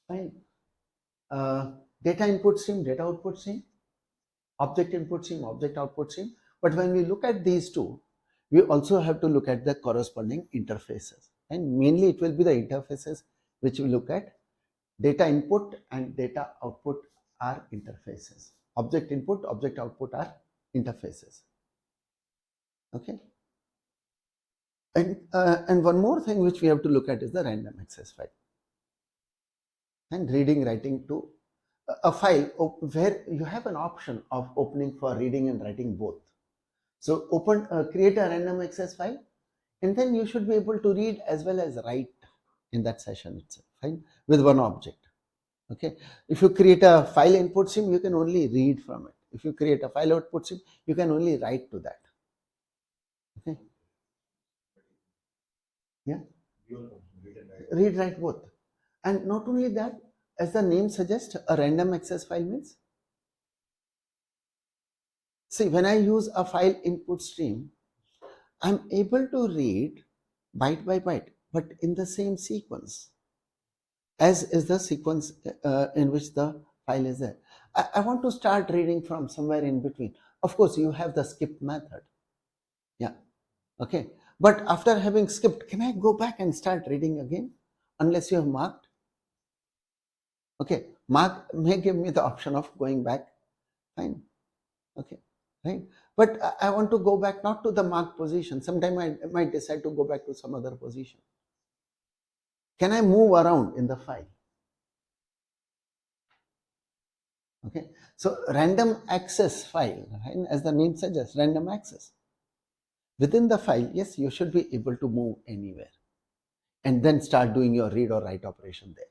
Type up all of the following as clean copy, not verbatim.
Fine. Data input stream, data output stream, object input stream, object output stream. But when we look at these two, we also have to look at the corresponding interfaces, and mainly it will be the interfaces which we look at. Data input and data output are interfaces. Object input, object output are interfaces. Okay. And one more thing which we have to look at is the random access file, and reading, writing to a file where you have an option of opening for reading and writing both. So create a random access file, and then you should be able to read as well as write in that session itself, fine, with one object. Okay. If you create a file input stream, you can only read from it. If you create a file output stream, you can only write to that. Okay. Yeah. Read, write both. And not only that, as the name suggests, a random access file means, see, when I use a file input stream, I'm able to read byte by byte, but in the same sequence as is the sequence in which the file is there. I want to start reading from somewhere in between. Of course, you have the skip method. Yeah. Okay. But after having skipped, can I go back and start reading again? Unless you have marked. Okay. Mark may give me the option of going back. Fine. Okay. Right. But I want to go back not to the marked position. Sometime I might decide to go back to some other position. Can I move around in the file? Okay. So random access file, right, as the name suggests, random access. Within the file, yes, you should be able to move anywhere and then start doing your read or write operation there.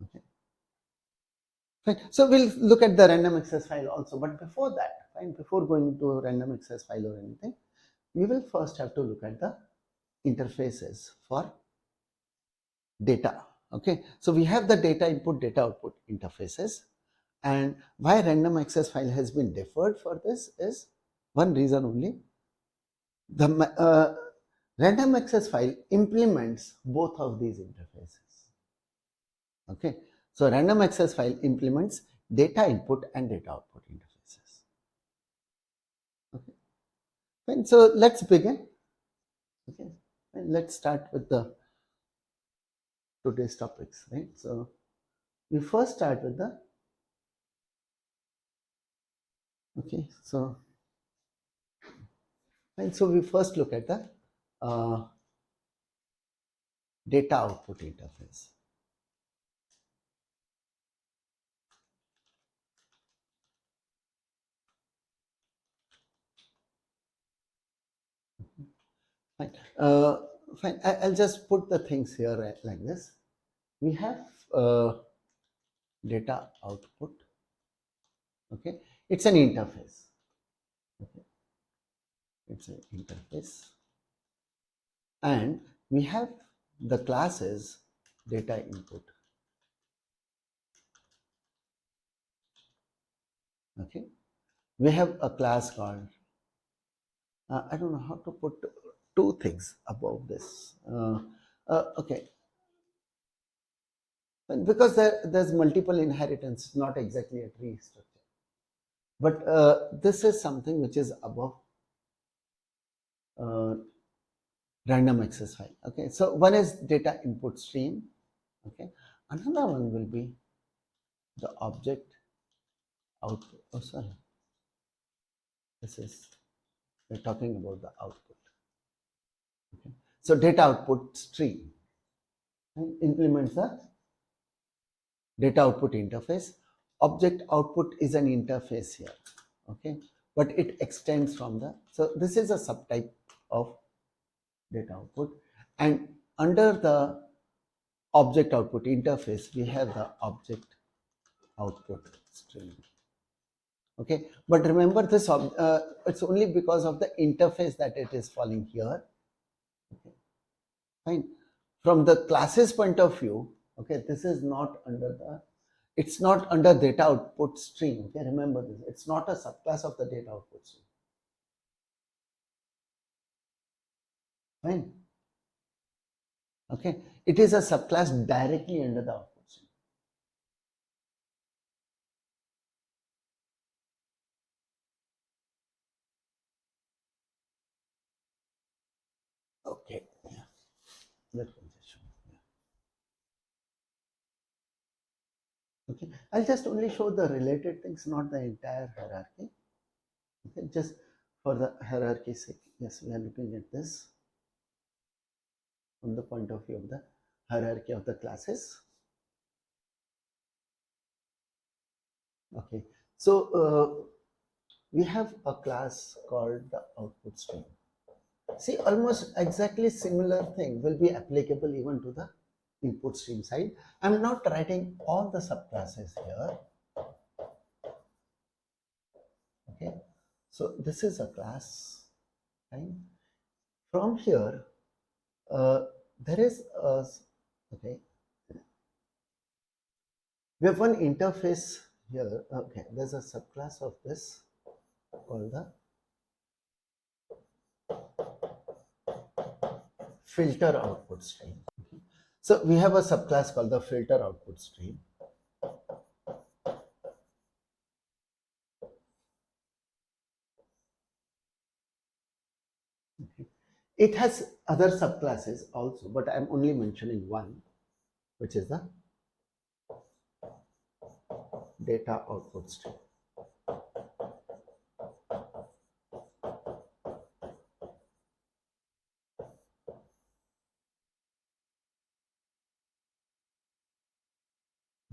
Okay. Fine. So we'll look at the random access file also, but before that, fine, before going to random access file or anything, we will first have to look at the interfaces for data. Okay, so we have the data input, data output interfaces, and why random access file has been deferred for this is one reason only. The random access file implements both of these interfaces. Okay, so random access file implements data input and data output interfaces. Okay, fine. So let's begin. Okay, and let's start with the today's topics, right? So we first start with the, okay, so and so we first look at the data output interface. Fine. Fine. I'll just put the things here like this. We have data output. Okay, it's an interface. Okay, it's an interface, and we have the classes data input. Okay, we have a class called I don't know how to put two things above this. Okay, because there's multiple inheritance, not exactly a tree structure. But this is something which is above random access file. Okay, so one is data input stream. Okay, another one will be the object output. Oh, sorry. This is, we're talking about the output. Okay, so data output stream implements the data output interface. Object output is an interface here. Okay, but it extends from the, so this is a subtype of data output, and under the object output interface we have the object output stream. Okay, but remember this it's only because of the interface that it is falling here. Okay, fine. From the classes point of view, okay, this is not under the, it's not under data output stream. Okay, remember this, it's not a subclass of the data output stream. Fine. Okay, it is a subclass directly under the output stream. Okay, yeah. Let me just show. Yeah. Okay, I'll just only show the related things, not the entire hierarchy. Okay, just for the hierarchy's sake. Yes, we are looking at this from the point of view of the hierarchy of the classes. Okay, so we have a class called the output stream. See, almost exactly similar thing will be applicable even to the input stream side. I'm not writing all the subclasses here. Okay, so this is a class, right? From here, there is a, okay, we have one interface here. Okay, there's a subclass of this called the filter output stream. Okay. So we have a subclass called the filter output stream. Okay. It has other subclasses also, but I'm only mentioning one, which is the data output stream.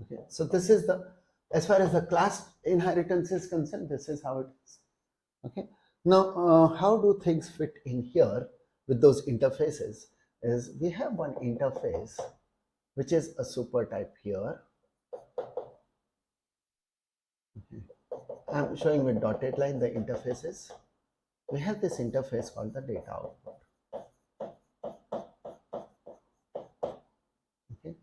Okay, so this is the, as far as the class inheritance is concerned, this is how it is. Okay, now how do things fit in here with those interfaces? Is we have one interface which is a super type here. Okay. I'm showing with dotted line the interfaces. We have this interface called the data output. Okay,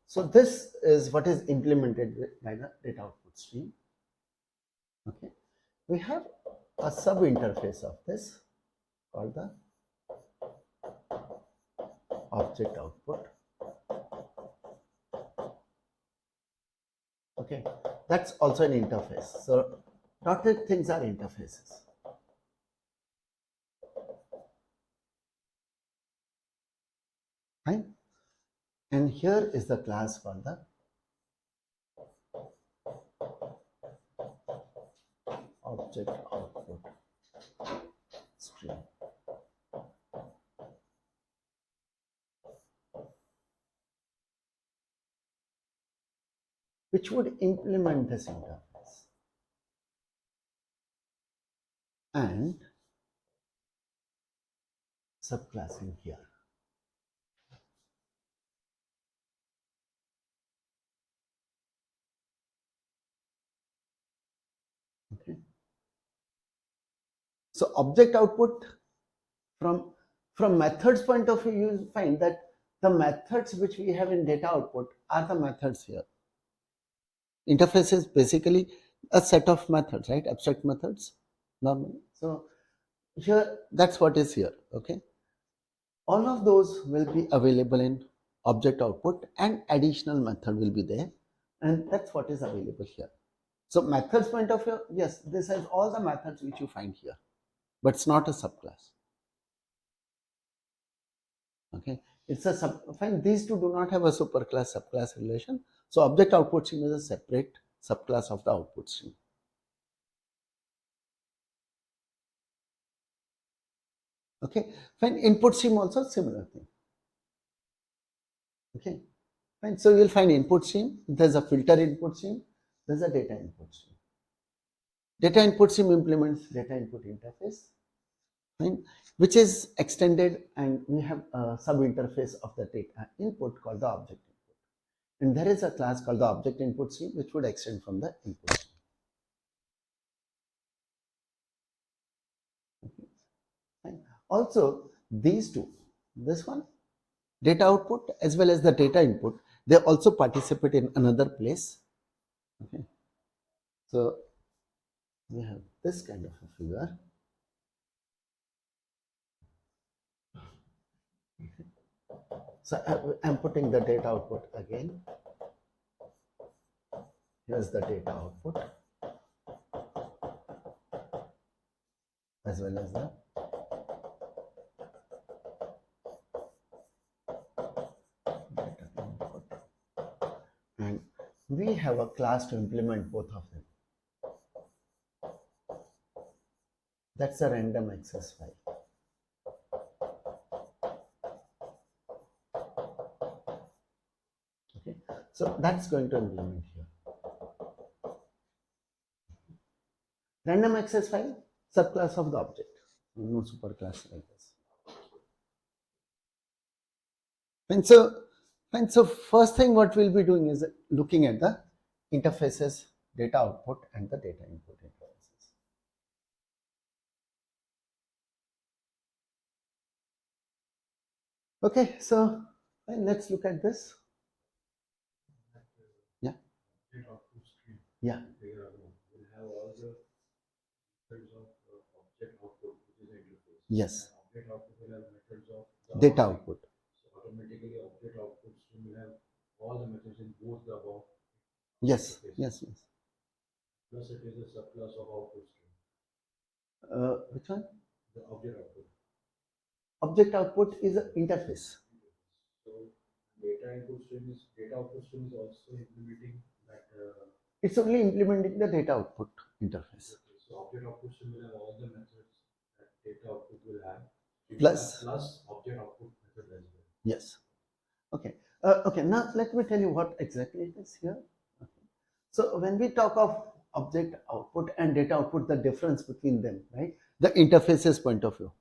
so this is what is implemented by the data output stream. Okay, we have a sub interface of this called the object output. Okay, that's also an interface. So dotted things are interfaces. Right? And here is the class called the object output stream. Which would implement this interface. And subclassing here. Okay. So object output, from methods point of view, you find that the methods which we have in data output are the methods here. Interface is basically a set of methods, right? Abstract methods normally. So here, that's what is here. Okay, all of those will be available in object output, and additional method will be there, and that's what is available here. So methods point of view, yes, this has all the methods which you find here, but it's not a subclass. Okay, it's a fine. These two do not have a superclass subclass relation. So object output stream is a separate subclass of the output stream. Okay, fine. Input stream also similar thing. Okay, fine. So you'll find input stream. There's a filter input stream. There's a data input stream. Data input stream implements data input interface, fine, which is extended, and we have a sub interface of the data input called the object input. And there is a class called the object input stream which would extend from the input stream. Okay. Fine. Also, these two, this one, data output as well as the data input, they also participate in another place. Okay. So we have this kind of a figure. So I'm putting the data output again. Here's the data output as well as the data input. And we have a class to implement both of them. That's a random access file. Okay, so that's going to implement here. Random access file, subclass of the object. No superclass like this. And so first thing what we'll be doing is looking at the interfaces, data output and the data input interfaces. Okay, so let's look at this. Yeah. Yeah. Yes. Data output. So automatically object output stream will have all the methods in both the above. Yes. Yes. Yes. Plus it is a subclass of output stream. Which one? The object output. Object output is an interface. So data output stream is also implementing that. It's only implementing the data output interface. Okay, so object output stream will have all the methods that data output will have. Plus object output method as well. Yes. Okay. Okay. Now let me tell you what exactly it is here. Okay. So when we talk of object output and data output, the difference between them, right? The interfaces point of view.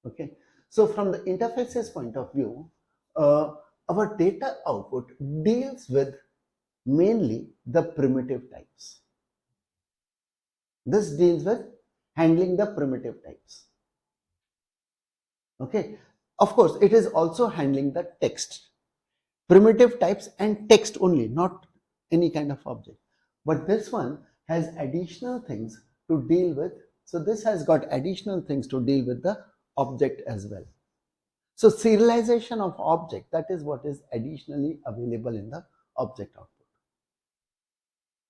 Okay. So from the interfaces point of view, our data output deals with mainly the primitive types. This deals with handling the primitive types. Okay. Of course, it is also handling the text, primitive types and text only, not any kind of object. But this one has additional things to deal with. So this has got additional things to deal with the object as well. So serialization of object, that is what is additionally available in the object output.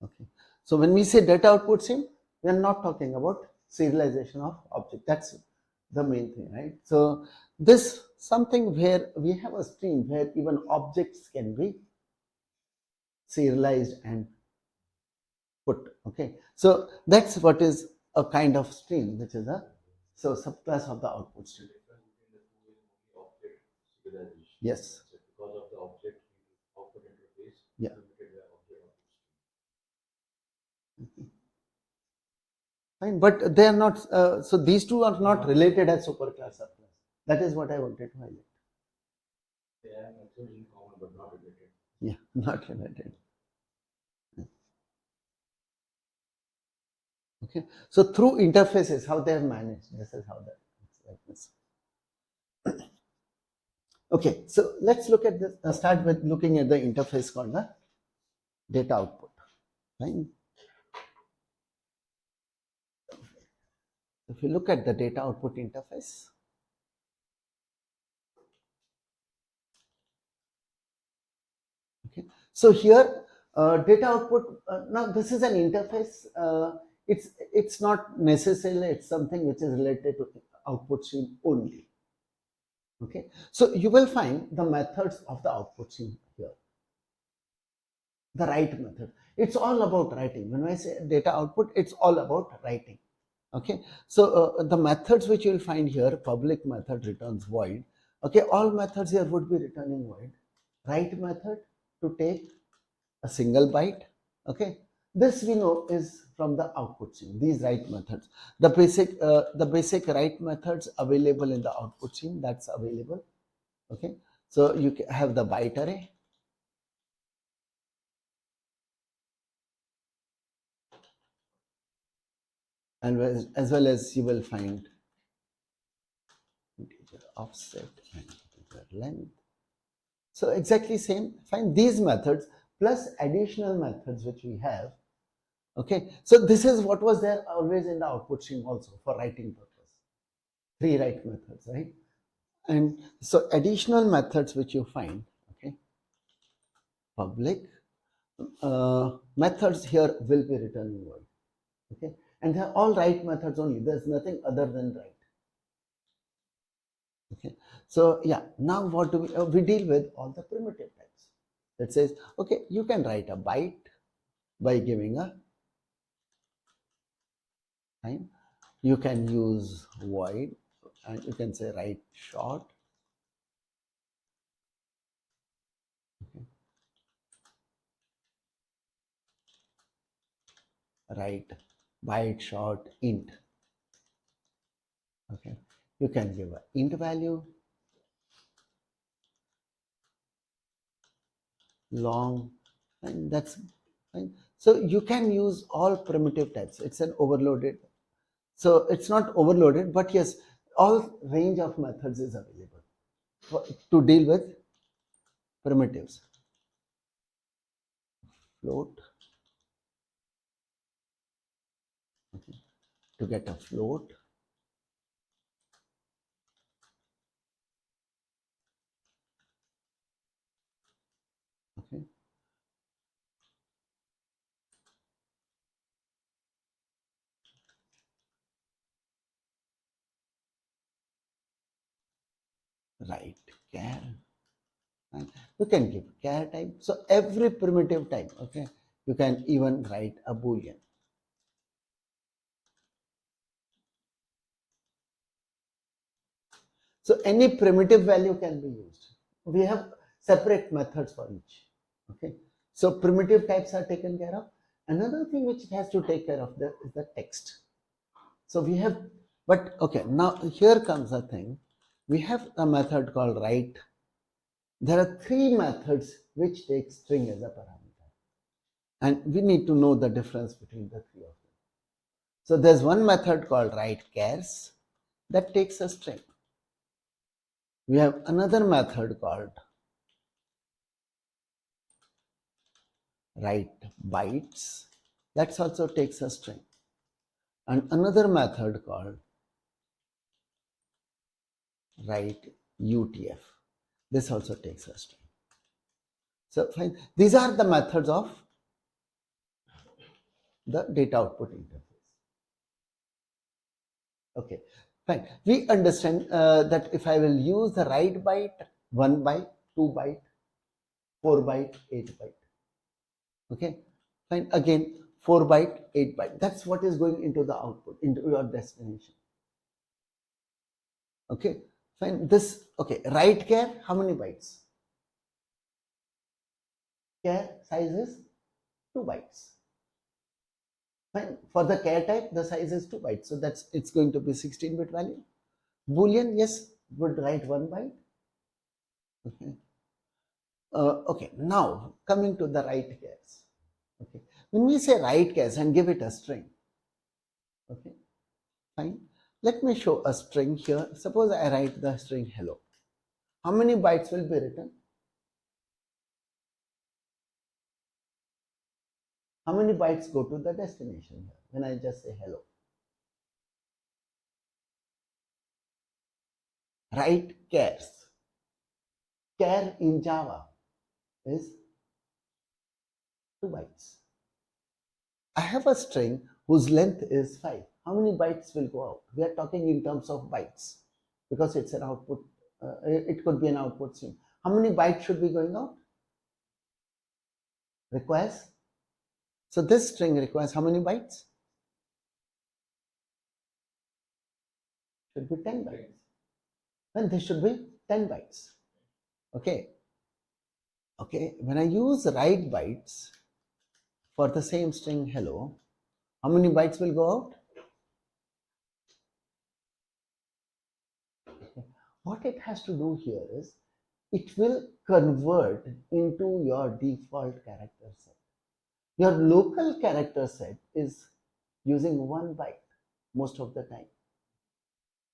Okay. So when we say data output stream, we are not talking about serialization of object. That's the main thing, right? So this something where we have a stream where even objects can be serialized and put. Okay. So that's what is a kind of stream, which is a subclass of the output stream. Yes. Because of the object output interface. Yeah. Fine, but they are not. So these two are not related as superclass subclass. That is what I wanted to highlight. They have methods in common but not related. Yeah, not related. Okay, so through interfaces, how they have managed. This is how that it's like this. Okay, so let's look at this. Start with looking at the interface called the data output. Right? If you look at the data output interface, okay. So here, data output. Now this is an interface. It's not necessarily it's something which is related to output stream only. Okay, so you will find the methods of the output stream here. The write method. It's all about writing. When I say data output, it's all about writing. Okay, so the methods which you will find here, public method returns void. Okay, all methods here would be returning void. Write method to take a single byte. Okay, this we know is from the output stream. These write methods, the basic write methods available in the output stream, that's available. Okay, so you have the byte array. And as well as you will find integer offset and integer length. So exactly same. Find these methods plus additional methods which we have. Okay, so this is what was there always in the output stream also for writing purpose. 3 write methods, right? And so additional methods which you find, okay, public methods here will be returning void, okay, and they're all right methods only. There's nothing other than right. Okay, so yeah, now what do we deal with all the primitive types. That says, okay, you can write a byte by giving a time. You can use void, and you can say write short. Okay. Write byte short int. Okay, you can give a int value, long, and that's fine. So you can use all primitive types. It's an overloaded, so it's not overloaded, but yes, all range of methods is available to deal with primitives. Float, okay, to get a float, okay, write char, and you can give char type. So every primitive type, okay, you can even write a boolean. So any primitive value can be used. We have separate methods for each. Okay. So primitive types are taken care of. Another thing which it has to take care of there is the text. So we have, but okay, now here comes a thing. We have a method called write. There are three methods which take string as a parameter. And we need to know the difference between the three of them. So there's one method called write chars that takes a string. We have another method called write bytes, that also takes a string, and another method called write UTF, this also takes a string. So fine, these are the methods of the data output interface. Okay, fine, we understand that if I will use the write byte, 1 byte, 2 byte, 4 byte, 8 byte, okay, fine, again 4 byte, 8 byte, that's what is going into the output, into your destination. Okay, fine, this, okay, write char, how many bytes? Char size is 2 bytes. Fine, for the char type the size is 2 bytes, so that's, it's going to be 16-bit value. Boolean, yes, would write 1 byte. Okay, okay, now coming to the write chars. Okay, when we say write chars and give it a string, okay, fine, let me show a string here. Suppose I write the string hello, how many bytes will be written? How many bytes go to the destination here when I just say hello? Write chars. Char in Java is 2 bytes. I have a string whose length is 5. How many bytes will go out? We are talking in terms of bytes because it's an output. It could be an output string. How many bytes should be going out? Requires. So this string requires how many bytes? Should be 10 bytes. Then this should be 10 bytes. Okay. Okay. When I use write bytes for the same string hello, how many bytes will go out? Okay. What it has to do here is it will convert into your default character set. Your local character set is using 1 byte most of the time.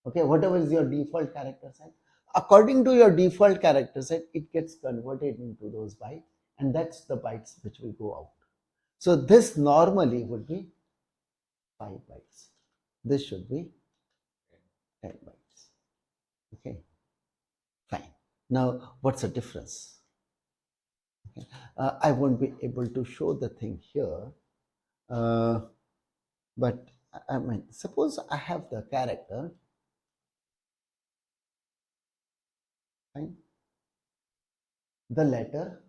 Okay, whatever is your default character set, according to your default character set, it gets converted into those bytes, and that's the bytes which will go out. So this normally would be 5 bytes. This should be 10 bytes. Okay. Now, what's the difference? Okay. I won't be able to show the thing here, but I mean, suppose I have the character, fine, the letter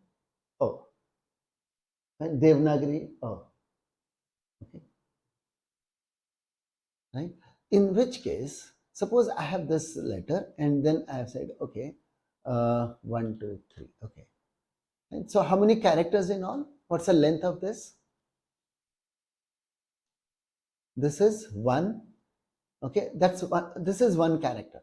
O, and Devanagari O, okay, right? In which case, suppose I have this letter, and then I have said, okay, 1, 2, 3, okay. And so, how many characters in all? What's the length of this? This is 1. Okay, that's one. This is one character.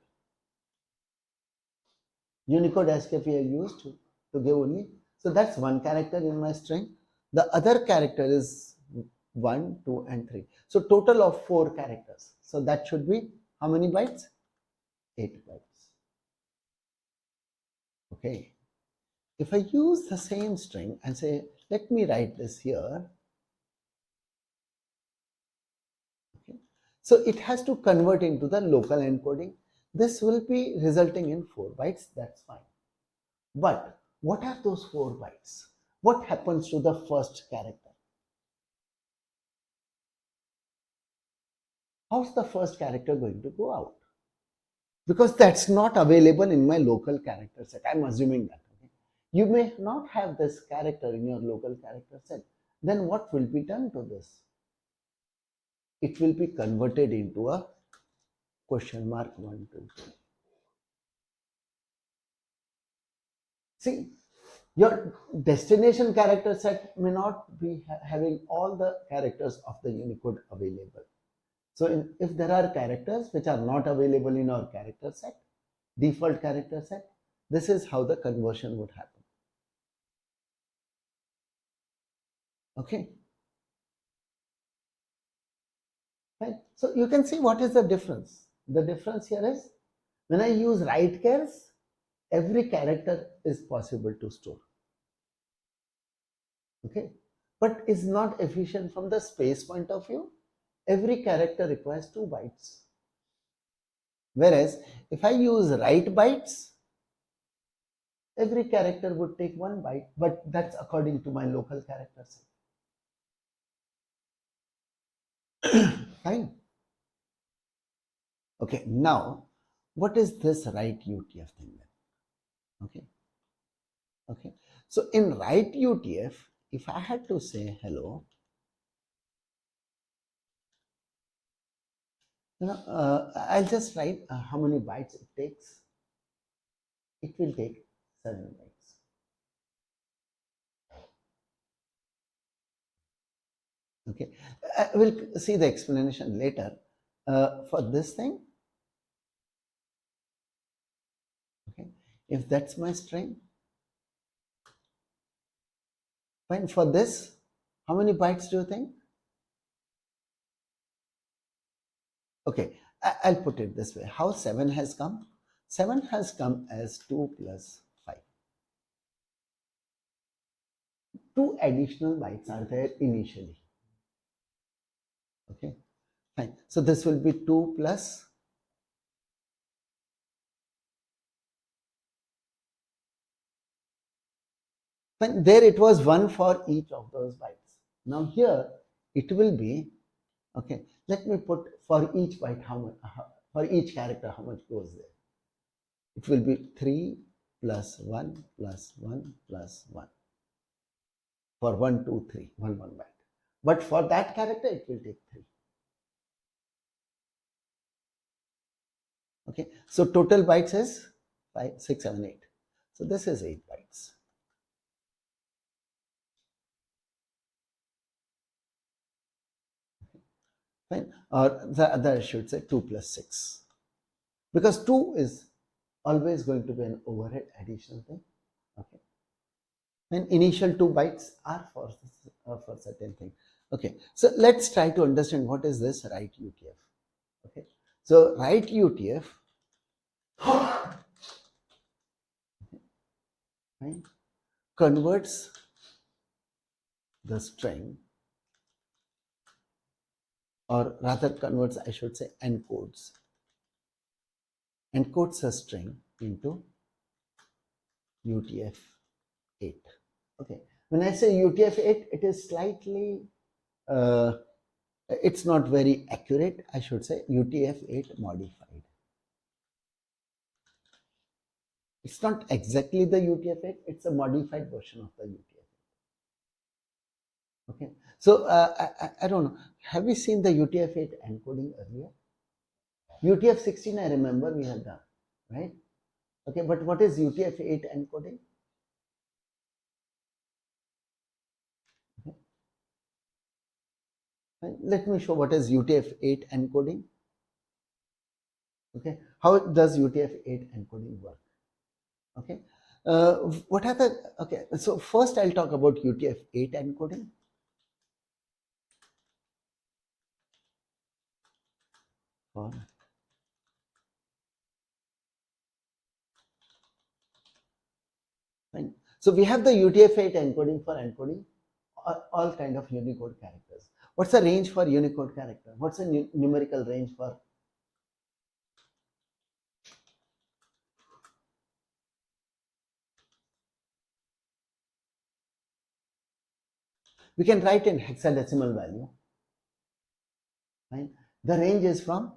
Unicode escape we are used to give only. So that's one character in my string. The other character is 1, 2, and 3. So total of 4 characters. So that should be how many bytes? 8 bytes. Okay. If I use the same string and say, let me write this here. Okay. So it has to convert into the local encoding. This will be resulting in 4 bytes. That's fine. But what are those 4 bytes? What happens to the first character? How's the first character going to go out? Because that's not available in my local character set. I'm assuming that. Okay? You may not have this character in your local character set. Then what will be done to this? It will be converted into a question mark 1, 2, 3. See, your destination character set may not be having all the characters of the Unicode available. So if there are characters which are not available in our character set, default character set, this is how the conversion would happen. Okay. Right. So you can see what is the difference. The difference here is when I use write chars, every character is possible to store. Okay. But it's not efficient from the space point of view. Every character requires 2 bytes. Whereas if I use write bytes, every character would take 1 byte, but that's according to my local character set. Fine. Okay, now what is this write UTF thing then? Okay, okay. So in write UTF, if I had to say hello, I'll just write how many bytes it takes. It will take 7 bytes. Okay, we'll see the explanation later. For this thing, okay, if that's my string, fine. For this, how many bytes do you think? Okay, I'll put it this way. How 7 has come? 7 has come as 2 plus 5. 2 additional bytes are there initially. Okay, fine. So this will be 2 plus. Fine. There it was 1 for each of those bytes. Now here it will be, okay, let me put for each byte how much, for each character how much goes there. It will be 3 plus 1 plus 1 plus 1. For 1, 2, 3, 1 byte. But for that character, it will take 3. Okay, so total bytes is 5, 6, 7, 8. So this is 8 bytes. Fine, or the other I should say 2 plus 6. Because 2 is always going to be an overhead additional thing. Okay, and initial 2 bytes are for certain thing. Okay, so let's try to understand what is this write UTF. Okay, so write UTF right, converts the string, or rather converts, I should say, encodes a string into UTF-8. Okay, when I say UTF-8, it is slightly, it's not very accurate. I should say UTF-8 modified. It's not exactly the UTF-8, it's a modified version of the UTF-8. Okay, so I don't know, have we seen the UTF-8 encoding earlier? UTF-16, I remember we had done, right? Okay, but what is UTF-8 encoding? Okay. Let me show what is UTF-8 encoding. Okay, how does UTF-8 encoding work? Okay, what are the, okay, so first I'll talk about UTF-8 encoding. Fine. So we have the UTF-8 encoding for encoding all kind of Unicode characters. What's the range for Unicode character? What's the numerical range for? We can write in hexadecimal value. Right? The range is from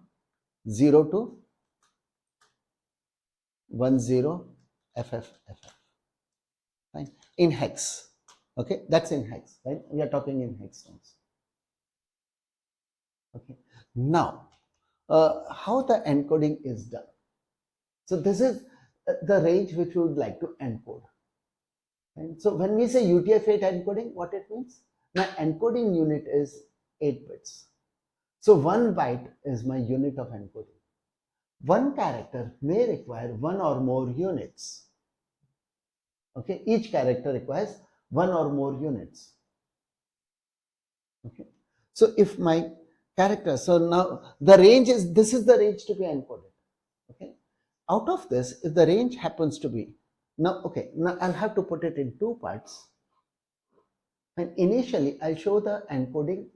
0 to 10FFFF. Right? In hex. Okay, that's in hex, right? We are talking in hex terms. Okay, now how the encoding is done. So this is the range which we would like to encode. Right? So when we say UTF-8 encoding, what it means? My encoding unit is 8 bits. So 1 byte is my unit of encoding. One character may require one or more units. Okay, each character requires one or more units. Okay, so if my character, so now the range is, this is the range to be encoded. Okay, out of this, if the range happens to be, now okay, now I'll have to put it in two parts. And initially I'll show the encoding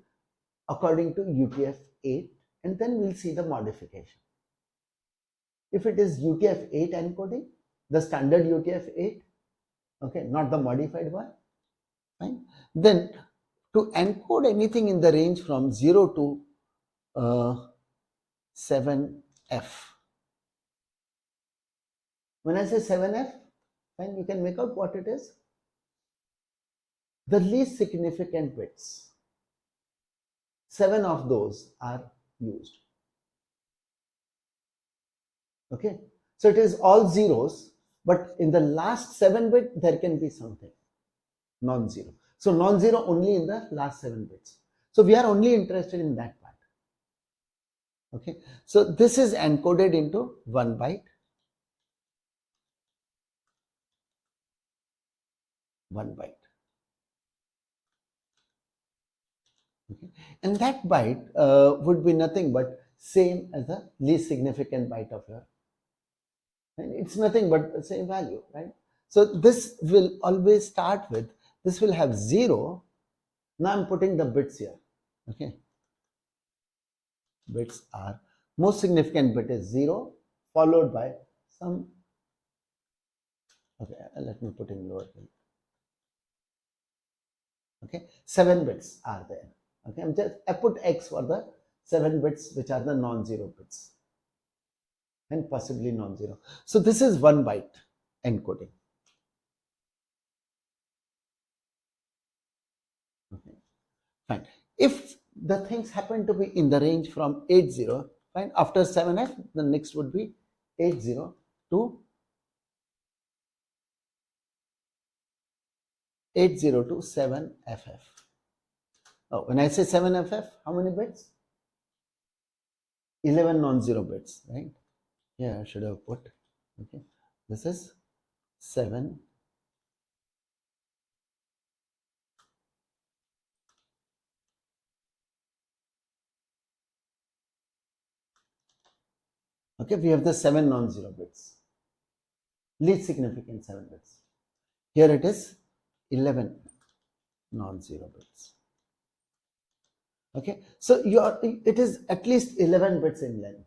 according to UTF-8 and then we'll see the modification. If it is UTF-8 encoding, the standard UTF-8, okay, not the modified one, fine. Then to encode anything in the range from 0 to 7F. When I say 7F, fine, you can make out what it is. The least significant bits, 7 of those are used. Okay, so it is all zeros, but in the last 7 bit there can be something non-zero. So non-zero only in the last 7 bits. So we are only interested in that part. Okay, so this is encoded into 1 byte, 1 byte. Okay, and that byte would be nothing but same as the least significant byte of your, and it's nothing but the same value, right? So this will always start with, this will have 0. Now I'm putting the bits here. Okay, bits are, most significant bit is 0 followed by some, okay, let me put in lower case. Okay, 7 bits are there. Okay, I put X for the 7 bits which are the non-zero bits and possibly non-zero. So this is 1 byte encoding. Okay, fine. If the things happen to be in the range from 80, fine, after 7F, the next would be 80 to 7FF. Oh, when I say 7FF, how many bits? 11 non-zero bits, right? Yeah, I should have put, okay, this is 7. Okay, we have the 7 non-zero bits, least significant 7 bits. Here it is 11 non-zero bits. Okay, so it is at least 11 bits in length.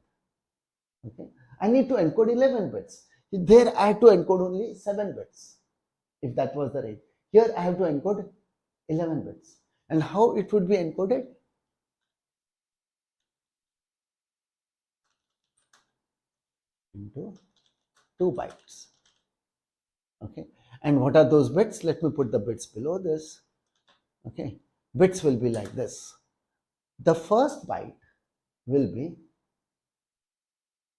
Okay, I need to encode 11 bits. There I have to encode only 7 bits, if that was the range. Here I have to encode 11 bits. And how it would be encoded? Into 2 bytes. Okay. And what are those bits? Let me put the bits below this. Okay. Bits will be like this. The first byte will be,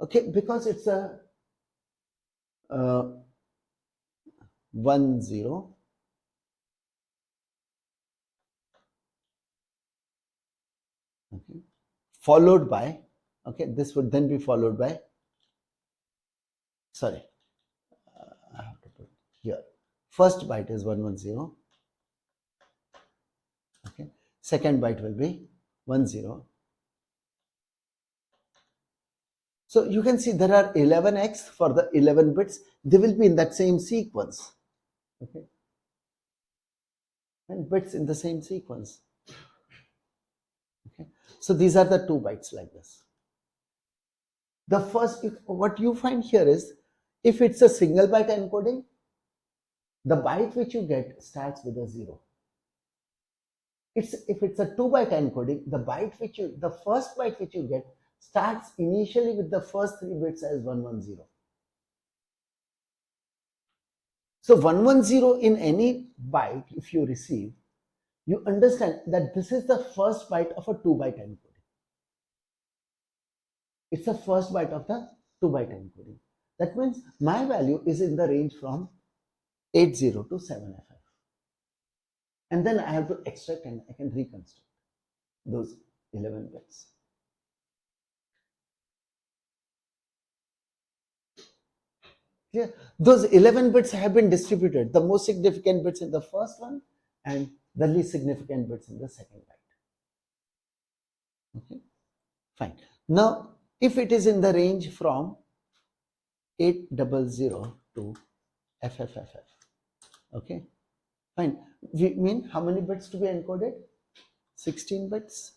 okay, because it's a 1 0, okay, followed by, okay, this would then be followed by, sorry, I have to put here, first byte is 110, okay, second byte will be 10. So you can see there are 11x for the 11 bits. They will be in that same sequence, okay, and bits in the same sequence. Okay, so these are the 2 bytes like this. The first, what you find here is, if it's a single byte encoding, the byte which you get starts with a 0. If it's a 2 byte encoding, the first byte which you get starts initially with the first 3 bits as 110. So 110 in any byte, if you receive, you understand that this is the first byte of a 2 byte encoding. It's the first byte of the 2 byte encoding. That means my value is in the range from 80 to 7FF. And then I have to extract and I can reconstruct those 11 bits. Yeah, those 11 bits have been distributed. The most significant bits in the first one and the least significant bits in the second byte. Okay, fine. Now, if it is in the range from 800 to FFFF, okay, fine. We mean how many bits to be encoded? 16 bits.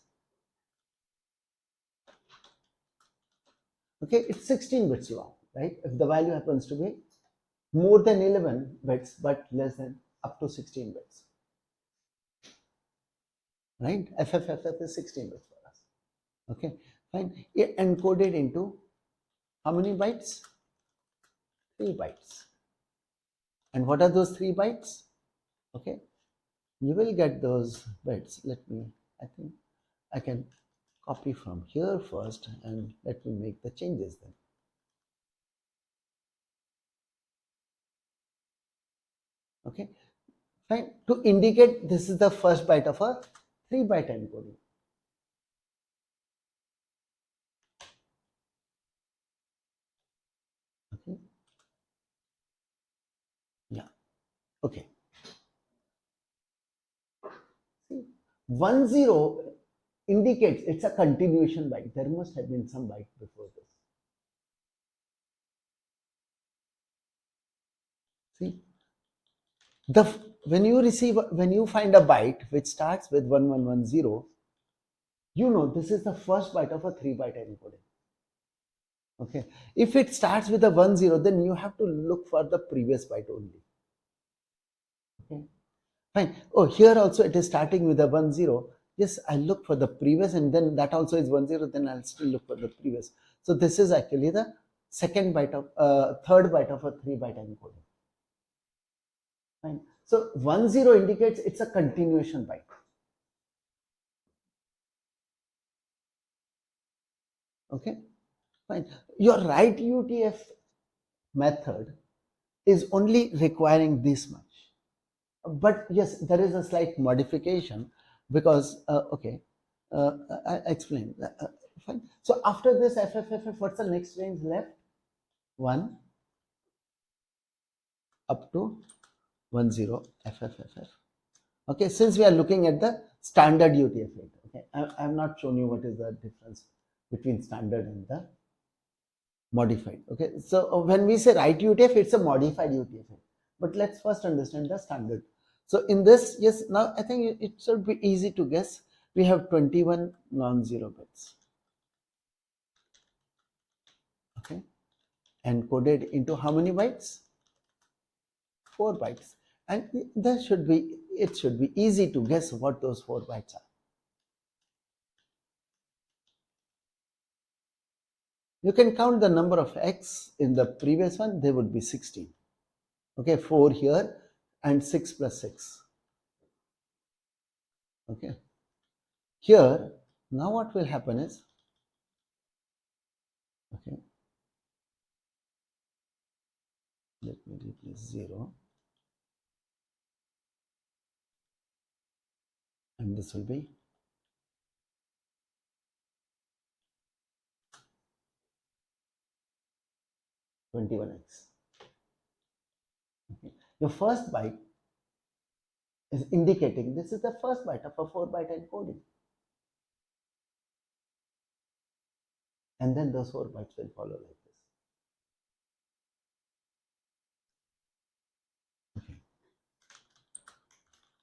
Okay, it's 16 bits long, right? If the value happens to be more than 11 bits but less than up to 16 bits, right? FFFF is 16 bits for us. Okay, fine. It encoded into how many bytes? 3 bytes. And what are those 3 bytes? Okay, you will get those bits. Let me, I think I can copy from here first and let me make the changes then. Okay, fine. To indicate this is the first byte of a 3 byte encoding. Okay, yeah, okay. See, 10 indicates it's a continuation byte. There must have been some byte before this. See, when you find a byte which starts with 1110, you know this is the first byte of a 3 byte encoding. Okay, if it starts with a 10, then you have to look for the previous byte only. Okay, fine. Oh, here also it is starting with a 10. Yes, I look for the previous, and then that also is 10. Then I'll still look for the previous. So this is actually the third byte of a 3 byte encoding. Fine. So 10 indicates it's a continuation byte. Okay, fine. Your write UTF method is only requiring this much. But yes, there is a slight modification because, okay, I explain. Fine. So after this FFFF, what's the next range left? 1 up to 10 FFFF. Okay, since we are looking at the standard UTF-8, okay, I have not shown you what is the difference between standard and the modified. Okay, so when we say write UTF, it's a modified UTF-8. But let's first understand the standard. So in this, yes, now I think it should be easy to guess. We have 21 non-zero bits. Okay, encoded into how many bytes? 4 bytes. And it should be easy to guess what those 4 bytes are. You can count the number of X in the previous one, they would be 16. Okay, 4 here and 6 plus 6. Okay. Here, now what will happen is, okay, let me replace 0. And this will be 21x. Okay. Your first byte is indicating this is the first byte of a 4-byte encoding. And then those 4 bytes will follow like this. Okay.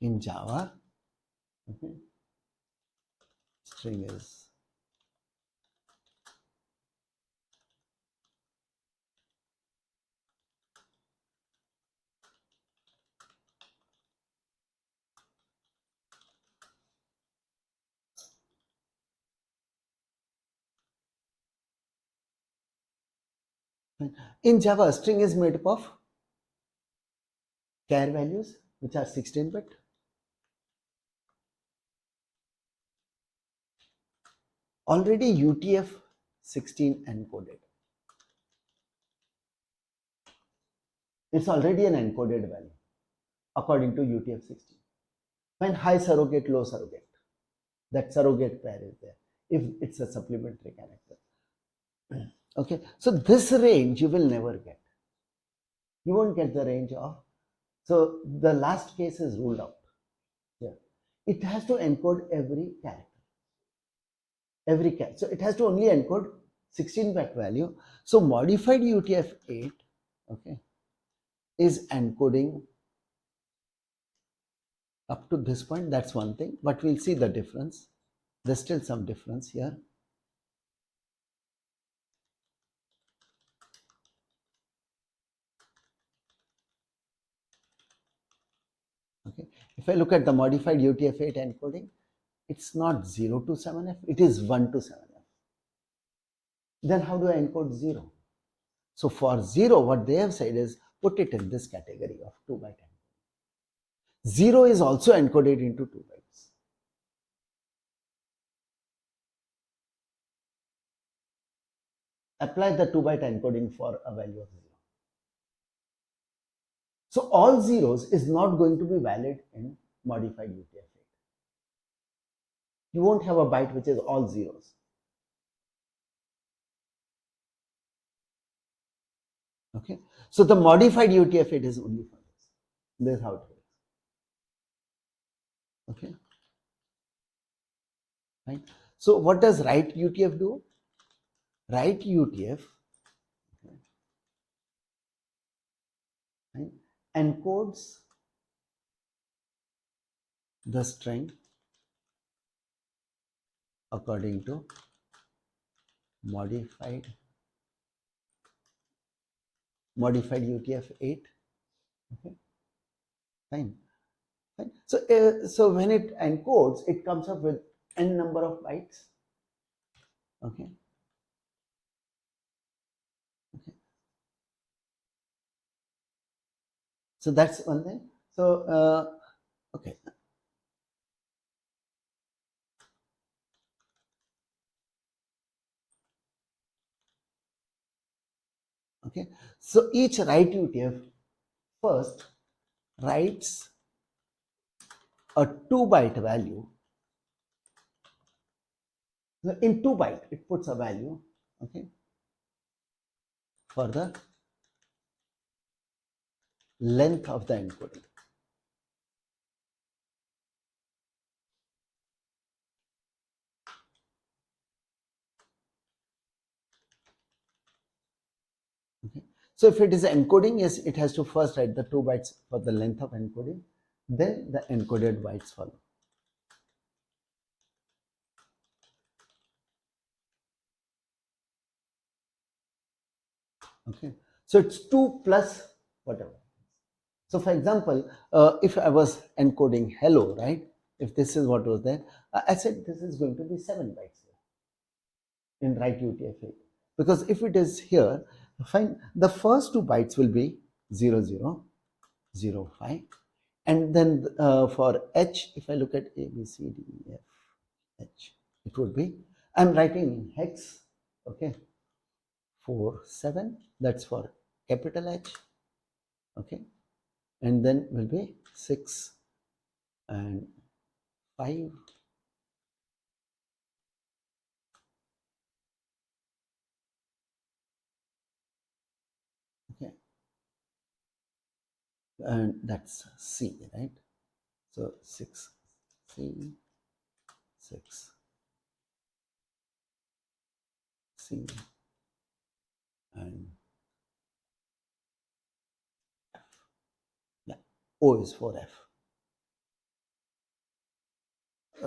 In Java, okay, string is in Java, string is made up of char values, which are 16-bit, already UTF-16 encoded. It's already an encoded value according to UTF-16. When high surrogate, low surrogate, that surrogate pair is there if it's a supplementary character. Okay, so this range you will never get. You won't get the range of, so the last case is ruled out here. It has to encode every character, so it has to only encode 16-bit value. So modified UTF-8, okay, is encoding up to this point. That's one thing, but we'll see the difference. There's still some difference here. Okay, if I look at the modified UTF-8 encoding, it's not 0 to 7F, it is 1 to 7F. Then how do I encode 0? So for 0, what they have said is put it in this category of 2-byte encoding. 0 is also encoded into 2 bytes. Apply the 2-byte encoding for a value of 0. So all zeros is not going to be valid in modified UTF-8. You won't have a byte which is all zeros. Okay, so the modified UTF-8 is only for this. This is how it works. Okay, right. So what does write UTF do? Write UTF, okay, right, encodes the string according to modified UTF-8. Okay, fine. Fine. So when it encodes, it comes up with n number of bytes. Okay. Okay. So that's one thing. So okay. Okay. So each write UTF first writes a 2-byte value. So in 2-byte, it puts a value, okay, for the length of the encoding. Okay. So if it is encoding, yes, it has to first write the 2 bytes for the length of encoding, then the encoded bytes follow. Okay, so it's 2 plus whatever. So for example, if I was encoding hello, right? If this is what was there, I said this is going to be 7 bytes here in write UTF-8. Because if it is here, fine, the first 2 bytes will be 0005. And then for H, if I look at A, B, C, D, E, F, H, it would be, I'm writing in hex, okay, 4, 7, that's for capital H, okay, and then will be 6 and 5, okay, and that's C, right? So 6 C, 6 C, and yeah, O is for F,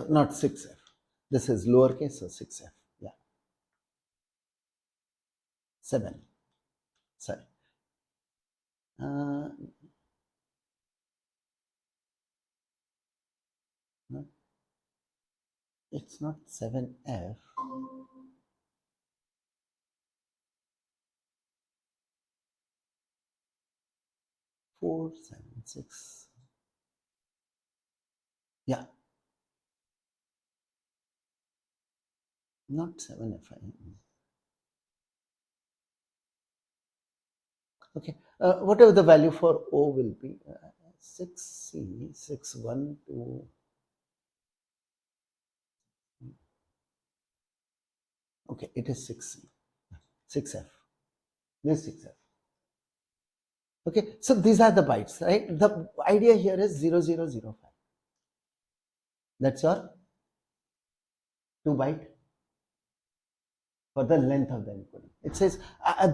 not 6F. This is lowercase, so 6F, yeah, 7, sorry. No, it's not 7F. 4, 7, 6. Yeah, not 7F. Okay, whatever the value for O will be, 6C, 6, 1, 2. Okay, it is 6C, 6F. This 6F. Okay, so these are the bytes, right? The idea here is 0005. That's your 2 byte for the length of the encoding. It says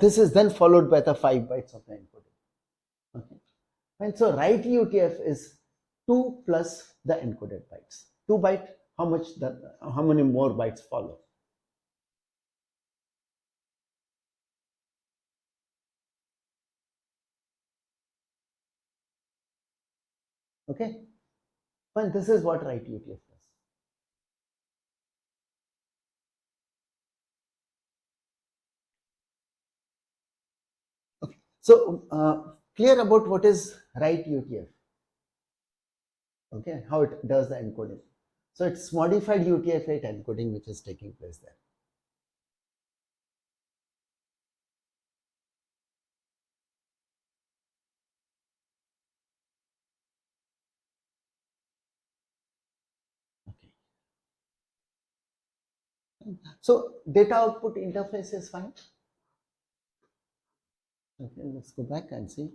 this is then followed by the 5 bytes of the encoding. Okay, and so write UTF is 2 plus the encoded bytes. 2 byte, how many more bytes follow? Okay, fine. This is what write UTF does. Okay, so clear about what is write UTF. Okay, how it does the encoding. So it's modified UTF-8 encoding which is taking place there. Okay. So data output interface is fine. Okay, let's go back and see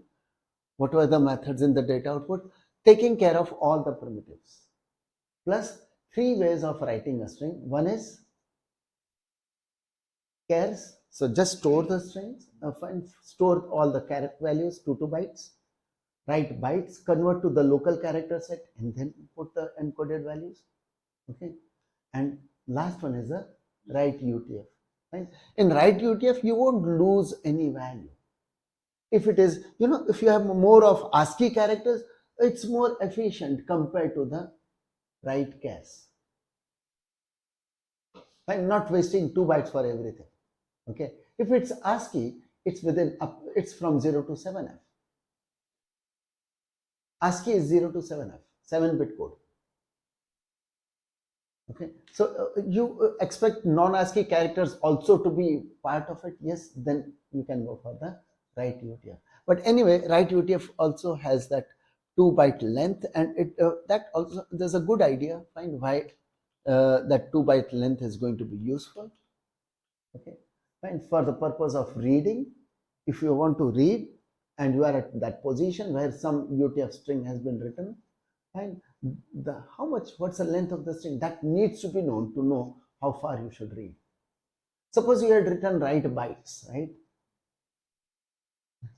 what were the methods in the data output, taking care of all the primitives. Plus 3 ways of writing a string. One is chars, so just store the strings, store all the character values, 2 bytes, write bytes, convert to the local character set, and then put the encoded values. Okay, and last one is the write UTF. Right? In write UTF, you won't lose any value. If it is, if you have more of ASCII characters, it's more efficient compared to the write chars. Right? Not wasting 2 bytes for everything. Okay, if it's ASCII, it's from 0 to 7F. ASCII is 0 to 7F, 7-bit code. Okay, so you expect non-ASCII characters also to be part of it. Yes, then you can go for the write UTF. But anyway, write UTF also has that 2 byte length, and that also, there's a good idea. Find why that 2 byte length is going to be useful. Okay, fine. For the purpose of reading, if you want to read and you are at that position where some UTF string has been written, fine, what's the length of the string, that needs to be known to know how far you should read. Suppose you had written write bytes, right?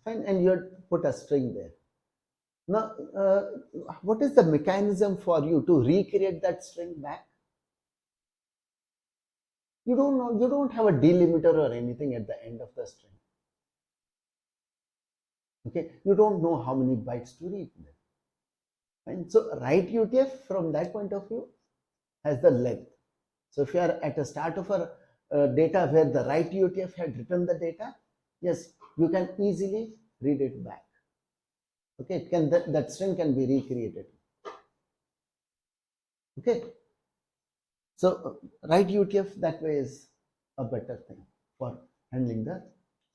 Fine, and you had put a string there. Now, what is the mechanism for you to recreate that string back? You don't know, you don't have a delimiter or anything at the end of the string. Okay, you don't know how many bytes to read there. Fine. So write UTF from that point of view has the length. So if you are at the start of a data where the write UTF had written the data, yes, you can easily read it back. Okay, it can that string can be recreated. Okay, so write UTF that way is a better thing for handling the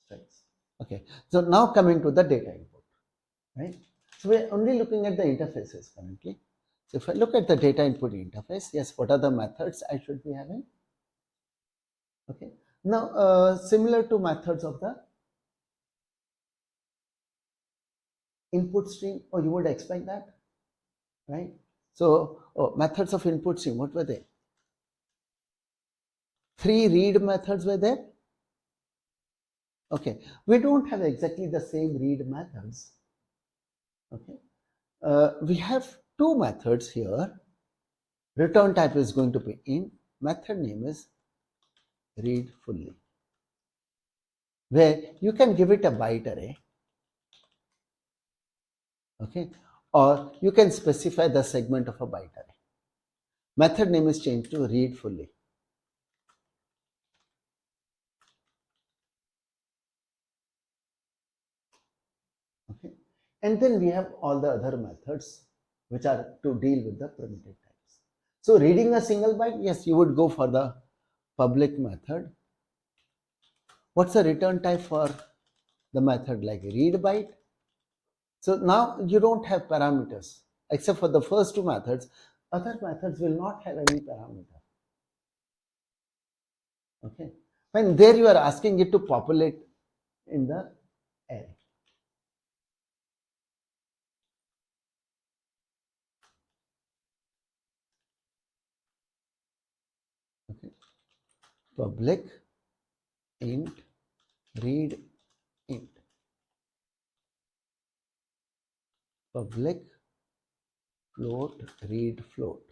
strings. Okay, so now coming to the data input, right? So we're only looking at the interfaces currently. So if I look at the data input interface, yes, what are the methods I should be having? Okay, now similar to methods of the input stream, or you would expect that, right? So methods of input stream, what were they? 3 read methods were there. Okay, we don't have exactly the same read methods. Okay, we have 2 methods here. Return type is going to be int, method name is read fully, where you can give it a byte array. Okay, or you can specify the segment of a byte array. Method name is changed to read fully. Okay, and then we have all the other methods which are to deal with the primitive types. So reading a single byte, yes, you would go for the public method. What's the return type for the method like read byte? So now you don't have parameters except for the first 2 methods. Other methods will not have any parameter. Okay, when there you are asking it to populate in the array. Okay, public int read int, public float read float.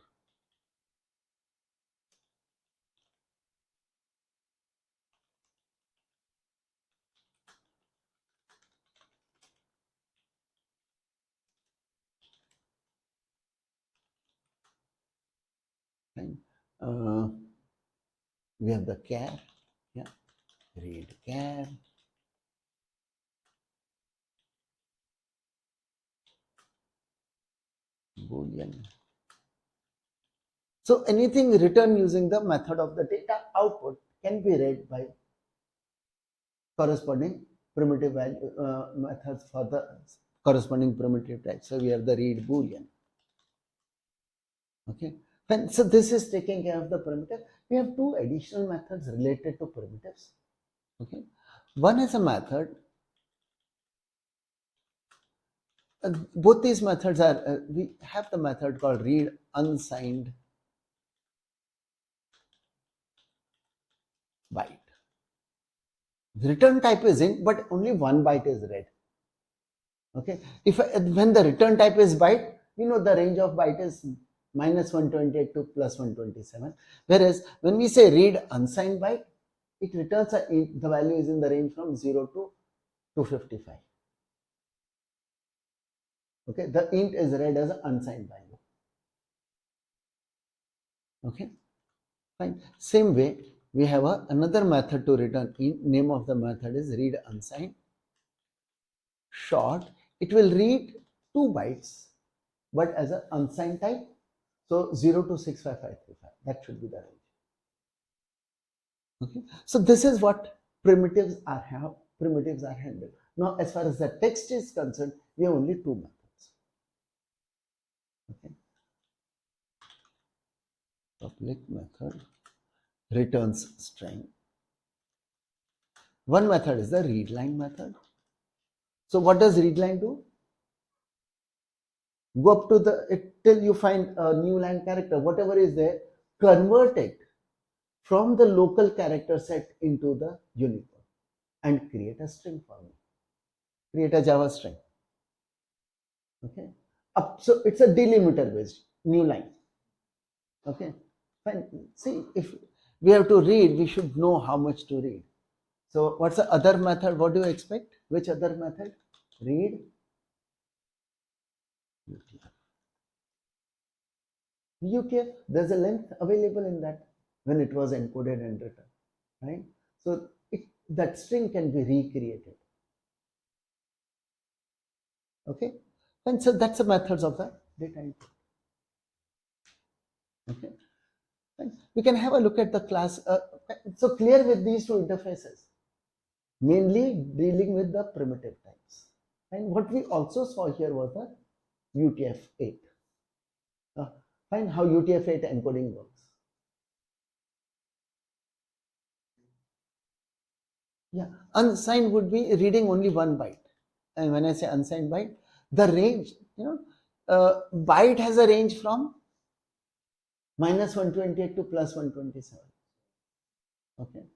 Right? We have the char, yeah, read char, boolean. So anything written using the method of the data output can be read by corresponding primitive value methods for the corresponding primitive type. So we have the read boolean. Okay, so this is taking care of the primitive. We have 2 additional methods related to primitives. Okay, one is a method. Both these methods are we have the method called read unsigned byte. The return type is int, but only 1 byte is read. Okay, when the return type is byte, you know the range of byte is -128 to +127. Whereas when we say read unsigned byte, it returns the value is in the range from 0 to 255. Okay, the int is read as an unsigned value. Okay, fine. Same way, we have another method to return int. Name of the method is read unsigned short. It will read 2 bytes, but as an unsigned type. So 0 to 65535. That should be the range. Okay, so this is what primitives are handled. Now, as far as the text is concerned, we have only 2 methods. Okay, public method returns string. One method is the readline method. So what does readline do? Go up to till you find a new line character, whatever is there, convert it from the local character set into the Unicode and create a string for me. Create a Java string. Okay, so it's a delimiter based new line. Okay, fine. See, if we have to read, we should know how much to read. So what's the other method? What do you expect? Which other method? read UTF. UTF, there's a length available in that when it was encoded and written, right? So that string can be recreated. Okay, and so that's the methods of the data input. Okay, and we can have a look at the class. So clear with these two interfaces, mainly dealing with the primitive types. And what we also saw here was the UTF-8. Find how UTF-8 encoding works. Yeah, unsigned would be reading only 1 byte. And when I say unsigned byte, the range, byte has a range from -128 to +127. Okay.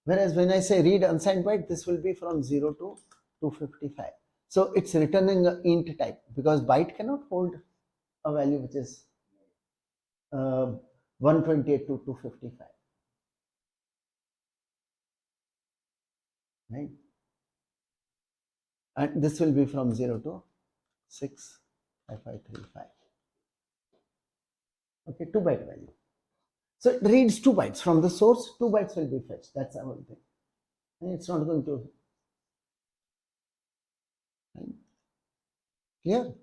Whereas when I say read unsigned byte, this will be from 0 to 255. So it's returning an int type because byte cannot hold a value which is 128 to 255. Right? And this will be from 0 to 65535. Okay, 2 byte value. So it reads 2 bytes from the source, 2 bytes will be fetched. That's our thing. And it's not going to. Right? Clear?